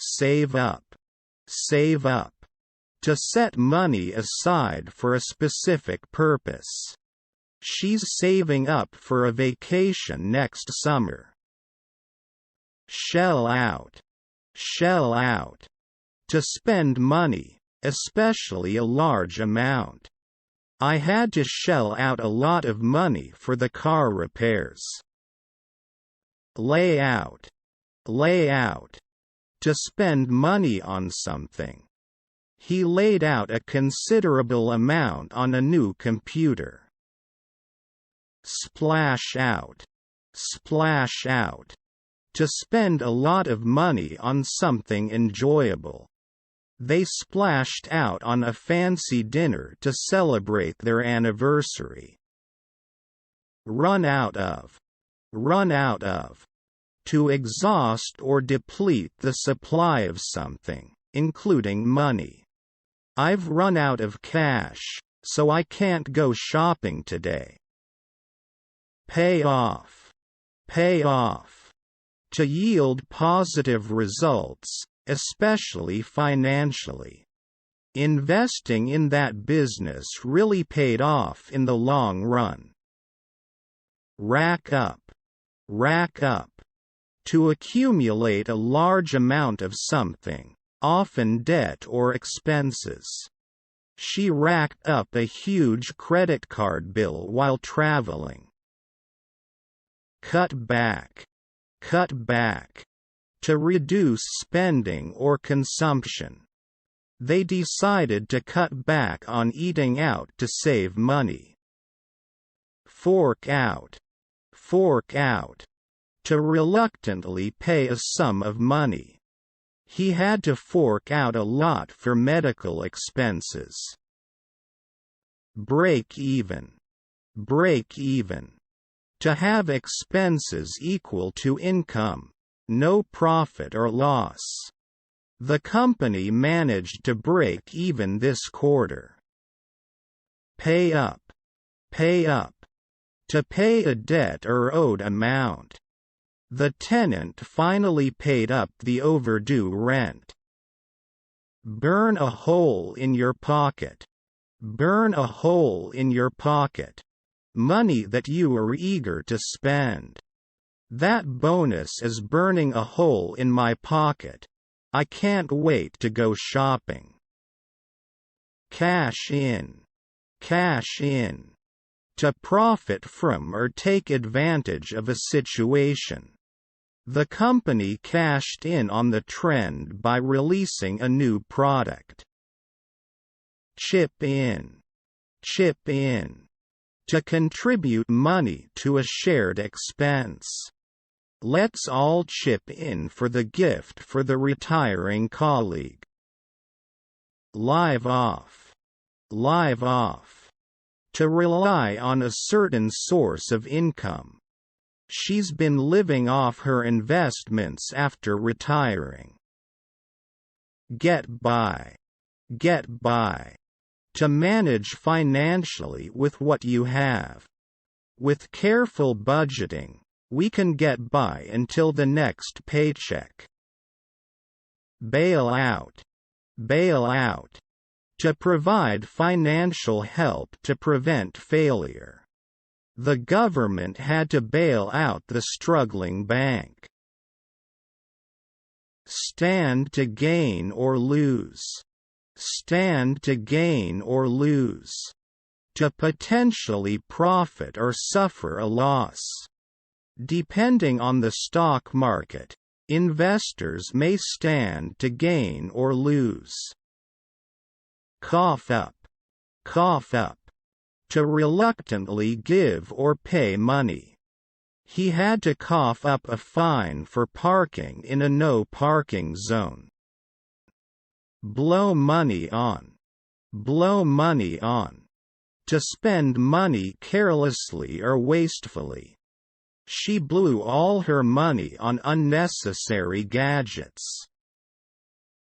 Save up. Save up. To set money aside for a specific purpose. She's saving up for a vacation next summer. Shell out. Shell out. To spend money, especially a large amount. I had to shell out a lot of money for the car repairs. Lay out. Lay out. To spend money on something. He laid out a considerable amount on a new computer. Splash out. Splash out. To spend a lot of money on something enjoyable. They splashed out on a fancy dinner to celebrate their anniversary. Run out of. Run out of. To exhaust or deplete the supply of something, including money. I've run out of cash, so I can't go shopping today. Pay off. Pay off. To yield positive results, especially financially. Investing in that business really paid off in the long run. Rack up. Rack up. To accumulate a large amount of something, often debt or expenses. She racked up a huge credit card bill while traveling. Cut back. Cut back. To reduce spending or consumption. They decided to cut back on eating out to save money. Fork out. Fork out. To reluctantly pay a sum of money. He had to fork out a lot for medical expenses. Break even. Break even. To have expenses equal to income, no profit or loss. The company managed to break even this quarter. Pay up. Pay up. To pay a debt or owed amount. The tenant finally paid up the overdue rent. Burn a hole in your pocket. Burn a hole in your pocket. Money that you were eager to spend. That bonus is burning a hole in my pocket. I can't wait to go shopping. Cash in. Cash in. To profit from or take advantage of a situation. The company cashed in on the trend by releasing a new product. Chip in. Chip in. To contribute money to a shared expense. Let's all chip in for the gift for the retiring colleague. Live off. Live off. To rely on a certain source of income. She's been living off her investments after retiring. Get by. Get by. To manage financially with what you have. With careful budgeting, we can get by until the next paycheck. Bail out. Bail out. To provide financial help to prevent failure. The government had to bail out the struggling bank. Stand to gain or lose. Stand to gain or lose. To potentially profit or suffer a loss. Depending on the stock market, investors may stand to gain or lose. Cough up. Cough up. To reluctantly give or pay money. He had to cough up a fine for parking in a no parking zone. Blow money on. Blow money on. To spend money carelessly or wastefully. She blew all her money on unnecessary gadgets.